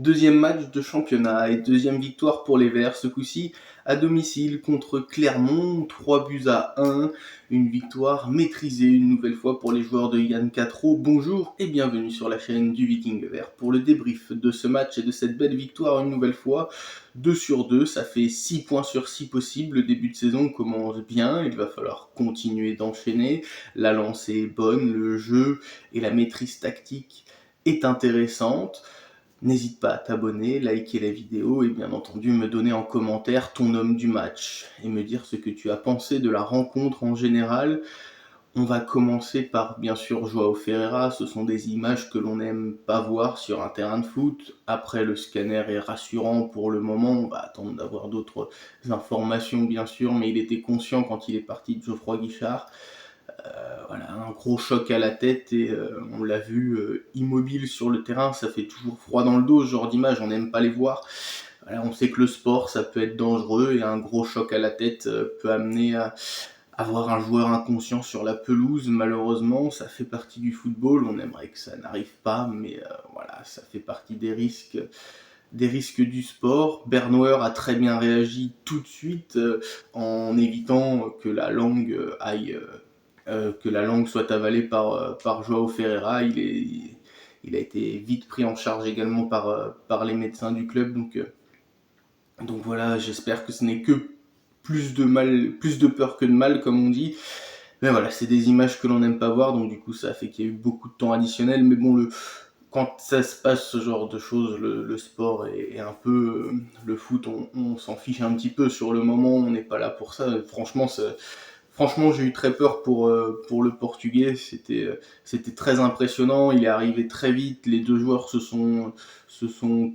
Deuxième match de championnat et deuxième victoire pour les Verts, ce coup-ci à domicile contre Clermont, 3 buts à 1, une victoire maîtrisée une nouvelle fois pour les joueurs de Yann Catro. Bonjour et bienvenue sur la chaîne du Viking Vert pour le débrief de ce match et de cette belle victoire une nouvelle fois. 2 sur 2, ça fait 6 points sur 6 possibles, le début de saison commence bien, il va falloir continuer d'enchaîner, la lancée est bonne, le jeu et la maîtrise tactique est intéressante. N'hésite pas à t'abonner, liker la vidéo et bien entendu me donner en commentaire ton homme du match et me dire ce que tu as pensé de la rencontre en général. On va commencer par bien sûr Joao Ferreira, ce sont des images que l'on n'aime pas voir sur un terrain de foot. Après le scanner est rassurant pour le moment, on va attendre d'avoir d'autres informations bien sûr, mais il était conscient quand il est parti de Geoffroy Guichard. Voilà, un gros choc à la tête et on l'a vu immobile sur le terrain, ça fait toujours froid dans le dos, ce genre d'image, on n'aime pas les voir. Voilà, on sait que le sport, ça peut être dangereux et un gros choc à la tête peut amener à avoir un joueur inconscient sur la pelouse. Malheureusement, ça fait partie du football, on aimerait que ça n'arrive pas, mais voilà, ça fait partie des risques du sport. Bernauer a très bien réagi tout de suite en évitant que la langue que la langue soit avalée par Joao Ferreira. Il a été vite pris en charge également par les médecins du club. Donc voilà, j'espère que ce n'est que plus de peur que de mal, comme on dit. Mais voilà, c'est des images que l'on n'aime pas voir, donc du coup ça a fait qu'il y a eu beaucoup de temps additionnel. Mais bon, quand ça se passe ce genre de choses, le sport est un peu... le foot, on s'en fiche un petit peu sur le moment, on n'est pas là pour ça. Franchement, j'ai eu très peur pour le Portugais. C'était très impressionnant. Il est arrivé très vite. Les deux joueurs se sont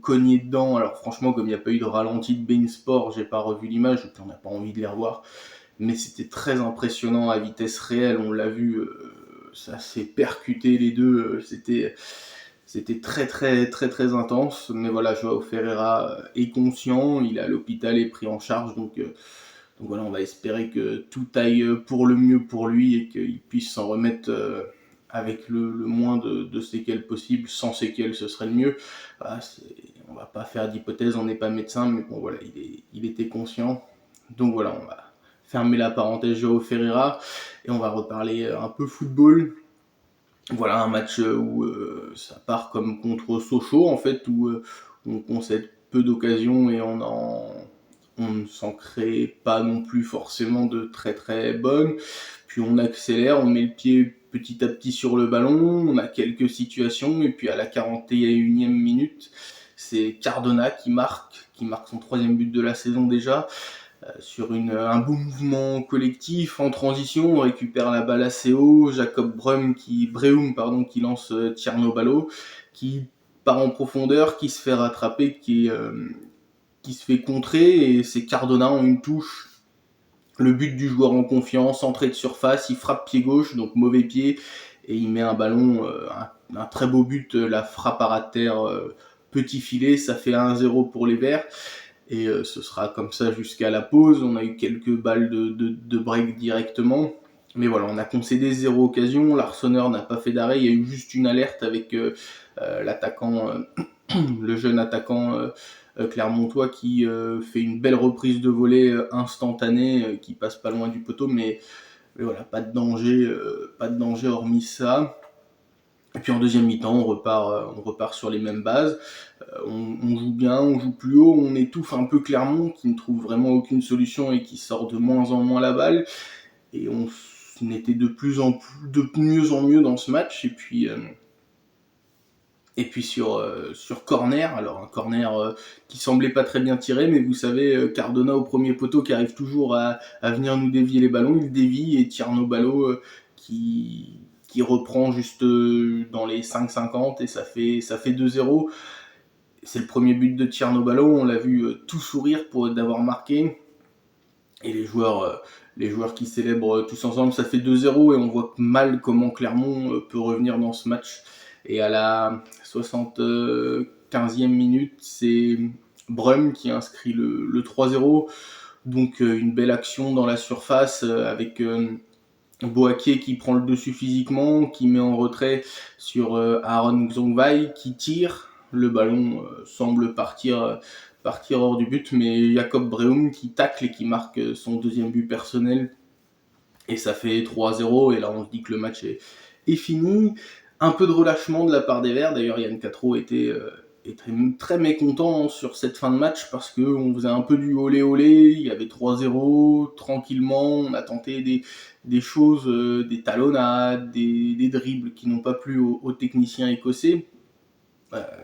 cognés dedans. Alors franchement, comme il n'y a pas eu de ralenti de beIN Sport, j'ai pas revu l'image. Et puis on n'a pas envie de les revoir. Mais c'était très impressionnant à vitesse réelle. On l'a vu, ça s'est percuté les deux. C'était très très très très intense. Mais voilà, Joao Ferreira est conscient. Il est à l'hôpital, est pris en charge. Donc voilà, on va espérer que tout aille pour le mieux pour lui et qu'il puisse s'en remettre avec le moins de séquelles possible. Sans séquelles, ce serait le mieux. Voilà, on va pas faire d'hypothèse, on n'est pas médecin, mais bon voilà, il était conscient. Donc voilà, on va fermer la parenthèse Joao Ferreira et on va reparler un peu football. Voilà, un match où ça part comme contre Sochaux en fait, où on concède peu d'occasions et on ne s'en crée pas non plus forcément de très très bonnes. Puis on accélère, on met le pied petit à petit sur le ballon, on a quelques situations, et puis à la 41e minute, c'est Cardona qui marque son troisième but de la saison déjà, sur un beau mouvement collectif en transition. On récupère la balle assez haut, Jacob Breum qui lance Tierno Ballo, qui part en profondeur, qui se fait rattraper, qui se fait contrer, et c'est Cardona en une touche. Le but du joueur en confiance, entrée de surface, il frappe pied gauche, donc mauvais pied, et il met un ballon, un très beau but, la frappe à ras de terre, petit filet, ça fait 1-0 pour les Verts. Et ce sera comme ça jusqu'à la pause. On a eu quelques balles de break directement. Mais voilà, on a concédé 0 occasion. L'Arseneur n'a pas fait d'arrêt. Il y a eu juste une alerte avec l'attaquant, le jeune attaquant clermontois qui fait une belle reprise de volée instantanée qui passe pas loin du poteau. Mais voilà, pas de danger hormis ça. Et puis en deuxième mi-temps, on repart sur les mêmes bases. On joue bien, on joue plus haut, on étouffe un peu Clermont qui ne trouve vraiment aucune solution et qui sort de moins en moins la balle. Et on était de mieux en mieux dans ce match. Et puis sur corner, alors un corner qui semblait pas très bien tiré, mais vous savez, Cardona au premier poteau qui arrive toujours à venir nous dévier les ballons, il dévie et Tierno Ballo qui reprend juste dans les 5,50 et ça fait 2-0. C'est le premier but de Tierno Ballo, on l'a vu tout sourire d'avoir marqué. Et les joueurs qui célèbrent tous ensemble, ça fait 2-0 et on voit mal comment Clermont peut revenir dans ce match. Et à la 75e minute, c'est Breum qui inscrit le 3-0. Donc une belle action dans la surface avec Boaké qui prend le dessus physiquement, qui met en retrait sur Aaron Xongwai, qui tire. le ballon semble partir hors du but, mais Jacob Breum qui tacle et qui marque son deuxième but personnel, et ça fait 3-0, et là on se dit que le match est fini. Un peu de relâchement de la part des Verts, d'ailleurs Yann Quatreau était très mécontent sur cette fin de match parce qu'on faisait un peu du olé olé, il y avait 3-0, tranquillement, on a tenté des choses, des talonnades, des dribbles qui n'ont pas plu aux techniciens écossais.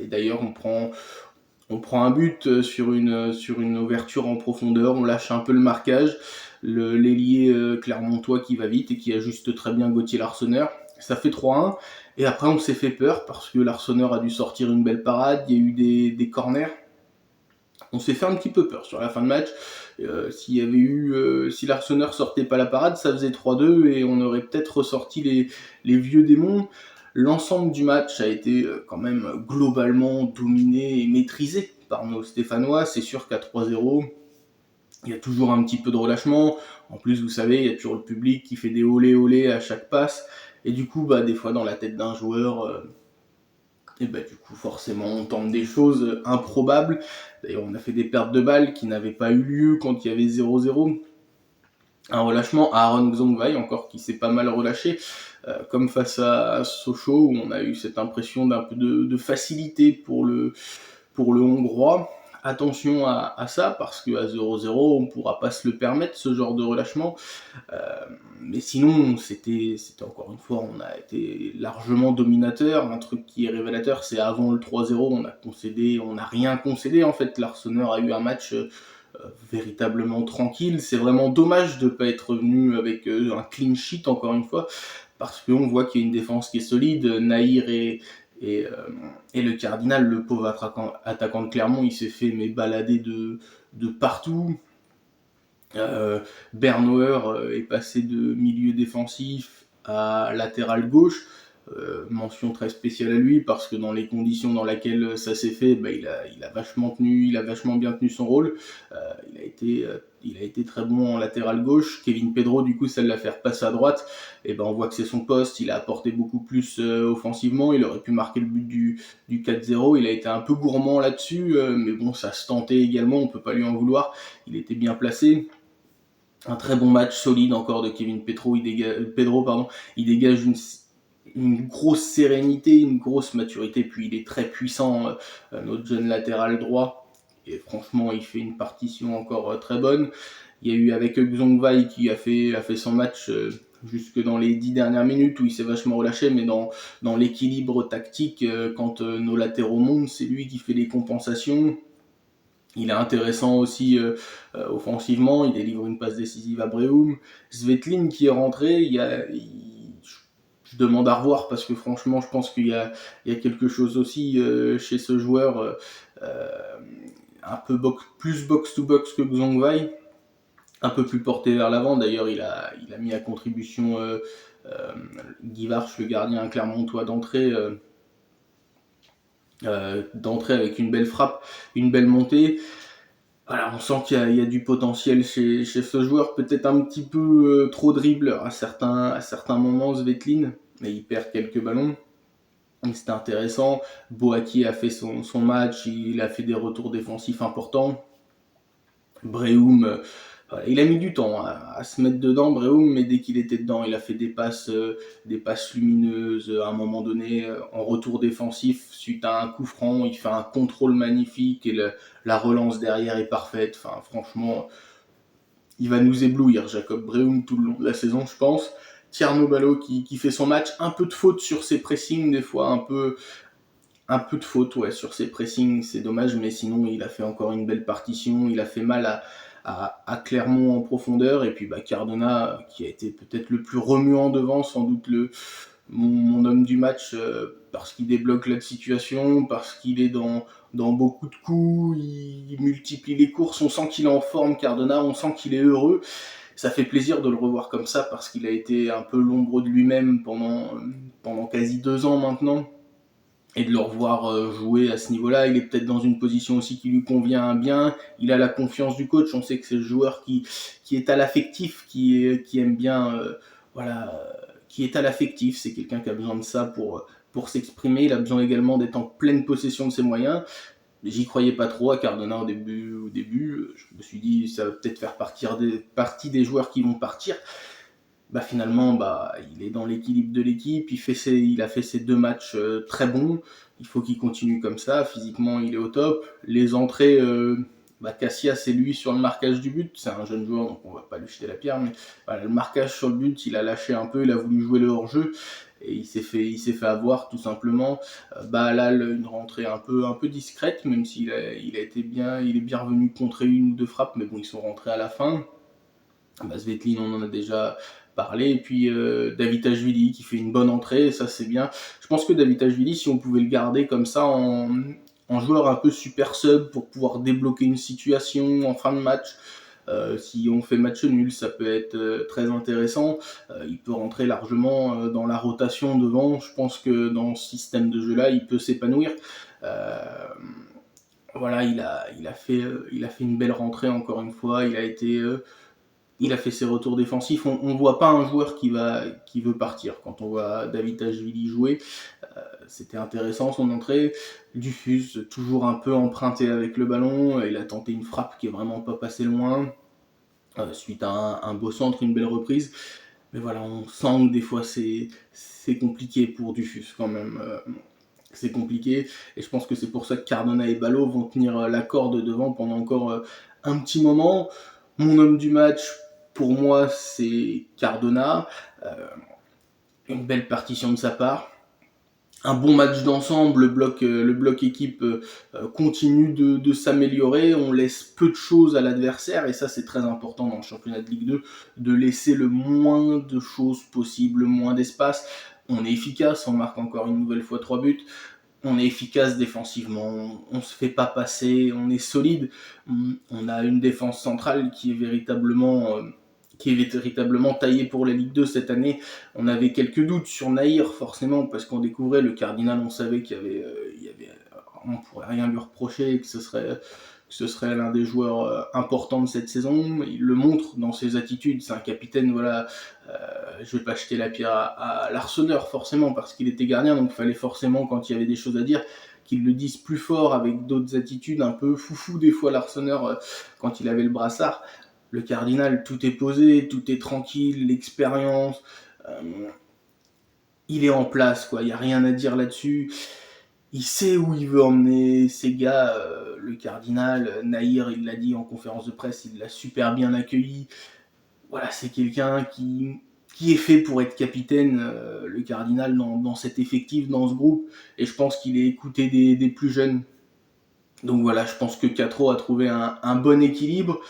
Et d'ailleurs on prend un but sur une ouverture en profondeur, on lâche un peu le marquage, l'ailier clermontois qui va vite et qui ajuste très bien Gauthier Larsonneur. Ça fait 3-1, et après on s'est fait peur parce que Larsonneur a dû sortir une belle parade, il y a eu des corners. On s'est fait un petit peu peur sur la fin de match. Si Larsonneur sortait pas la parade, ça faisait 3-2 et on aurait peut-être ressorti les vieux démons. L'ensemble du match a été quand même globalement dominé et maîtrisé par nos Stéphanois. C'est sûr qu'à 3-0, il y a toujours un petit peu de relâchement. En plus, vous savez, il y a toujours le public qui fait des olé olé à chaque passe. Et du coup, des fois, dans la tête d'un joueur, et du coup, forcément, on tente des choses improbables. D'ailleurs, on a fait des pertes de balles qui n'avaient pas eu lieu quand il y avait 0-0. Un relâchement, Aaron Xongwai encore qui s'est pas mal relâché, comme face à Sochaux, où on a eu cette impression d'un peu de facilité pour le Hongrois. Attention à ça, parce qu'à 0-0, on ne pourra pas se le permettre, ce genre de relâchement. Mais sinon, c'était encore une fois, on a été largement dominateur. Un truc qui est révélateur, c'est avant le 3-0, on n'a rien concédé en fait. Larsonneur a eu un match véritablement tranquille. C'est vraiment dommage de ne pas être venu avec un clean sheet encore une fois, parce qu'on voit qu'il y a une défense qui est solide. Nahir et le Cardinal, le pauvre attaquant de Clermont, il s'est fait balader de partout. Bernauer est passé de milieu défensif à latéral gauche. Mention très spéciale à lui parce que dans les conditions dans lesquelles ça s'est fait, il a vachement bien tenu son rôle. Il a été très bon en latéral gauche. Kevin Pedro, du coup, ça l'a fait repasser à droite. Et on voit que c'est son poste. Il a apporté beaucoup plus offensivement. Il aurait pu marquer le but du 4-0. Il a été un peu gourmand là-dessus, mais bon, ça se tentait également. On peut pas lui en vouloir. Il était bien placé. Un très bon match solide encore de Kevin Pedro. Il dégage une grosse sérénité, une grosse maturité, puis il est très puissant, notre jeune latéral droit, et franchement il fait une partition encore très bonne. Il y a eu avec Xongwai qui a fait son match jusque dans les 10 dernières minutes où il s'est vachement relâché, mais dans l'équilibre tactique, quand nos latéraux montent, c'est lui qui fait les compensations. Il est intéressant aussi offensivement, il délivre une passe décisive à Breum. Svetlin qui est rentré, je demande à revoir parce que franchement je pense qu'il y a quelque chose aussi chez ce joueur, un peu plus box-to-box que Xongwai, un peu plus porté vers l'avant. D'ailleurs il a mis à contribution Guy Varche, le gardien clermontois d'entrée avec une belle frappe, une belle montée. Voilà, on sent qu'il y a du potentiel chez ce joueur, peut-être un petit peu trop dribbleur à certains moments, Svetlin, mais il perd quelques ballons. C'était intéressant. Boaki a fait son match, il a fait des retours défensifs importants. Breum, il a mis du temps à se mettre dedans, Breum, mais dès qu'il était dedans, il a fait des passes lumineuses. À un moment donné, en retour défensif, suite à un coup franc, il fait un contrôle magnifique et la relance derrière est parfaite. Enfin, franchement, il va nous éblouir, Jacob Breum, tout le long de la saison, je pense. Tierno Ballo qui fait son match, un peu de faute sur ses pressings des fois, un peu de faute sur ses pressings, c'est dommage, mais sinon il a fait encore une belle partition, il a fait mal à Clermont en profondeur, et puis Cardona qui a été peut-être le plus remuant devant, sans doute mon homme du match, parce qu'il débloque la situation, parce qu'il est dans beaucoup de coups, il multiplie les courses, on sent qu'il est en forme, Cardona, on sent qu'il est heureux. Ça fait plaisir de le revoir comme ça, parce qu'il a été un peu l'ombre de lui-même pendant quasi 2 ans maintenant. Et de le revoir jouer à ce niveau-là, il est peut-être dans une position aussi qui lui convient bien, il a la confiance du coach, on sait que c'est le joueur qui est à l'affectif, qui aime bien, qui est à l'affectif, c'est quelqu'un qui a besoin de ça pour s'exprimer, il a besoin également d'être en pleine possession de ses moyens. J'y croyais pas trop à Cardona au début. Je me suis dit ça va peut-être faire partie des joueurs qui vont partir. Finalement, il est dans l'équilibre de l'équipe, il a fait ses 2 matchs très bons. Il faut qu'il continue comme ça. Physiquement, il est au top. Les entrées, Cassias, c'est lui sur le marquage du but. C'est un jeune joueur, donc on va pas lui jeter la pierre. Mais voilà, le marquage sur le but, il a lâché un peu, il a voulu jouer le hors-jeu et il s'est fait avoir tout simplement. Là, une rentrée un peu discrète, même s'il il est bien revenu contrer 1 ou 2 frappes, mais bon, ils sont rentrés à la fin. Svetlin, on en a déjà parlé, et puis Davitashvili qui fait une bonne entrée, ça c'est bien. Je pense que Davitashvili, si on pouvait le garder comme ça en joueur un peu super sub pour pouvoir débloquer une situation en fin de match, si on fait match nul, ça peut être très intéressant. Il peut rentrer largement dans la rotation devant. Je pense que dans ce système de jeu-là, il peut s'épanouir. Voilà, il a fait une belle rentrée encore une fois. Il a fait ses retours défensifs. On voit pas un joueur qui veut partir. Quand on voit Davitashvili jouer, c'était intéressant son entrée. Dufus, toujours un peu emprunté avec le ballon. Il a tenté une frappe qui est vraiment pas passée loin. Suite à un beau centre, une belle reprise. Mais voilà, on sent que des fois c'est compliqué pour Dufus quand même. C'est compliqué. Et je pense que c'est pour ça que Cardona et Ballot vont tenir la corde devant pendant encore un petit moment. Mon homme du match, pour moi, c'est Cardona. Une belle partition de sa part. Un bon match d'ensemble, le bloc équipe continue de s'améliorer, on laisse peu de choses à l'adversaire, et ça c'est très important dans le championnat de Ligue 2, de laisser le moins de choses possible, le moins d'espace. On est efficace, on marque encore une nouvelle fois 3 buts, on est efficace défensivement, on se fait pas passer, on est solide, on a une défense centrale qui est véritablement taillée pour la Ligue 2 cette année. On avait quelques doutes sur Nahir, forcément, parce qu'on découvrait le Cardinal, on savait on pourrait rien lui reprocher, que ce serait l'un des joueurs importants de cette saison. Il le montre dans ses attitudes, c'est un capitaine, voilà. Je vais pas jeter la pierre à l'Arseneur, forcément, parce qu'il était gardien, donc il fallait forcément, quand il y avait des choses à dire, qu'il le dise plus fort, avec d'autres attitudes, un peu foufou des fois, l'Arseneur, quand il avait le brassard. Le Cardinal, tout est posé, tout est tranquille, l'expérience, il est en place, quoi. Il n'y a rien à dire là-dessus. Il sait où il veut emmener ses gars. Le Cardinal, Nahir, il l'a dit en conférence de presse, il l'a super bien accueilli. Voilà, c'est quelqu'un qui est fait pour être capitaine, le Cardinal, dans cet effectif, dans ce groupe. Et je pense qu'il est écouté des plus jeunes. Donc voilà, je pense que Quatro a trouvé un bon équilibre.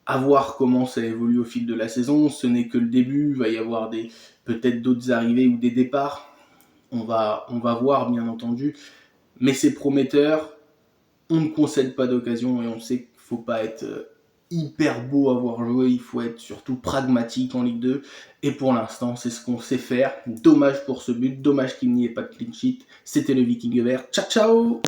À voir comment ça évolue au fil de la saison. Ce n'est que le début. Il va y avoir peut-être d'autres arrivées ou des départs. On va voir, bien entendu. Mais c'est prometteur. On ne concède pas d'occasion et on sait qu'il ne faut pas être hyper beau à voir jouer. Il faut être surtout pragmatique en Ligue 2. Et pour l'instant, c'est ce qu'on sait faire. Dommage pour ce but. Dommage qu'il n'y ait pas de clean sheet. C'était le Viking vert. Ciao, ciao!